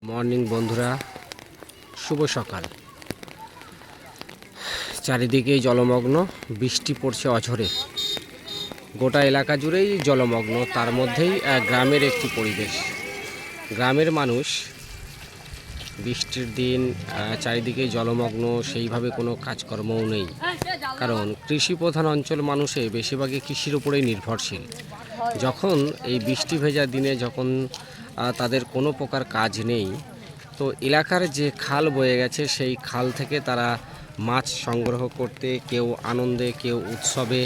Morning বন্ধুরা, শুভ সকাল। চারিদিকেই জলমগ্ন, বৃষ্টি পড়ছে অঝরে, গোটা এলাকা জুড়েই জলমগ্ন। তার মধ্যেই গ্রামের একটি পরিবেশ। গ্রামের মানুষ বৃষ্টির দিন চারিদিকেই জলমগ্ন, সেইভাবে কোনো কাজকর্মও নেই, কারণ কৃষি প্রধান অঞ্চল, মানুষে বেশিরভাগই কৃষির উপরেই নির্ভরশীল। যখন এই বৃষ্টি ভেজা দিনে যখন তাদের কোনো প্রকার কাজ নেই, তো এলাকার যে খাল বয়ে গেছে সেই খাল থেকে তারা মাছ সংগ্রহ করতে, কেউ আনন্দে, কেউ উৎসবে,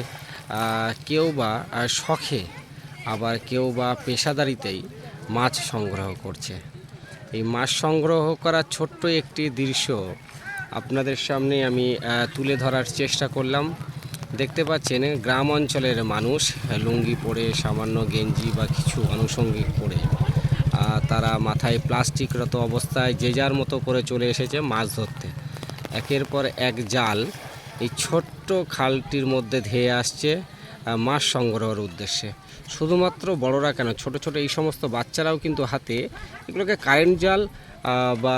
কেউ বা শখে, আবার কেউ বা পেশাদারিতেই মাছ সংগ্রহ করছে। এই মাছ সংগ্রহ করার ছোট্ট একটি দৃশ্য আপনাদের সামনে আমি তুলে ধরার চেষ্টা করলাম। দেখতে পাচ্ছেন গ্রাম অঞ্চলের মানুষ লুঙ্গি পরে, সামান্য গেঞ্জি বা কিছু আনুষঙ্গিক পরে, তারা মাথায় প্লাস্টিকরত অবস্থায় যে যার মতো করে চলে এসেছে মাছ ধরতে। একের পর এক জাল এই ছোট্ট খালটির মধ্যে ধেয়ে আসছে মাছ সংগ্রহের উদ্দেশ্যে। শুধুমাত্র বড়রা কেন, ছোট ছোট এই সমস্ত বাচ্চারাও কিন্তু হাতে এগুলোকে কারেন্ট জাল বা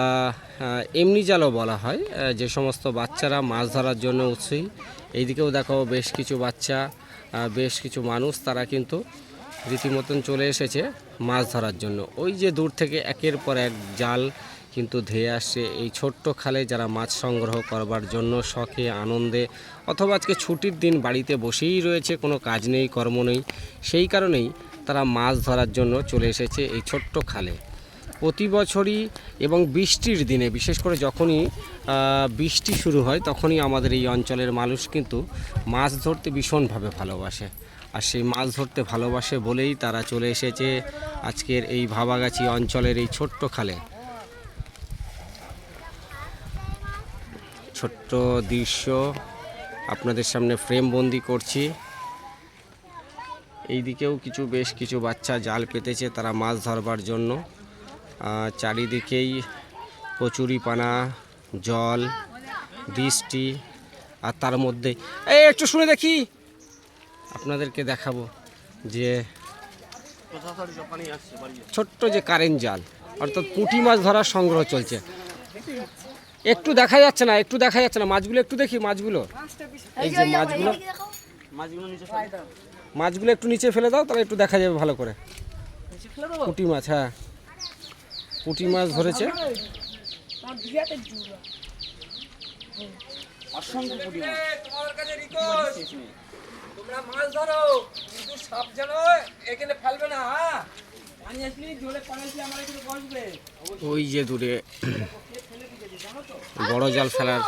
এমনি জালও বলা হয়, যে সমস্ত বাচ্চারা মাছ ধরার জন্য উৎসাহী। এইদিকেও দেখো বেশ কিছু বাচ্চা, বেশ কিছু মানুষ, তারা কিন্তু রীতিমতন চলে এসেছে মাছ ধরার জন্য। ওই যে দূর থেকে একের পর এক জাল কিন্তু ধেয়ে আসছে এই ছোট্ট খালে, যারা মাছ সংগ্রহ করবার জন্য শখে, আনন্দে, অথবা আজকে ছুটির দিন বাড়িতে বসেই রয়েছে, কোনো কাজ নেই, কর্ম নেই, সেই কারণেই তারা মাছ ধরার জন্য চলে এসেছে এই ছোট্ট খালে। প্রতি বছরই এবং বৃষ্টির দিনে, বিশেষ করে যখনই বৃষ্টি শুরু হয়, তখনই আমাদের এই অঞ্চলের মানুষ কিন্তু মাছ ধরতে ভীষণভাবে ভালোবাসে। আর সেই মাছ ধরতে ভালোবাসে বলেই তারা চলে এসেছে আজকের এই ভাবাগাছি অঞ্চলের এই ছোট্ট খালে। ছোট্ট দৃশ্য আপনাদের সামনে ফ্রেমবন্দি করছি। এই দিকেও বেশ কিছু বাচ্চা জাল পেতেছে তারা মাছ ধরবার জন্য। চারিদিকেই কচুরিপানা, জল, বৃষ্টি, আর তার মধ্যে একটু শুনে দেখি, আপনাদেরকে দেখাবো যে ছোট্ট যে কারেন্ট জাল, অর্থাৎ পুঁটি মাছ ধরার সংগ্রহ চলছে। একটু দেখা যাচ্ছে না, মাছগুলো একটু দেখি, মাছগুলো, এই যে মাছগুলো একটু নিচে ফেলে দাও, তাহলে একটু দেখা যাবে ভালো করে। পুঁটি মাছ, হ্যাঁ, পুঁটি মাছ ধরেছে। তোমরা মাছ ধরো, কিন্তু সাপ যেন এখানে ফেলবে না। ওই যে দূরে বড় জাল ফেলার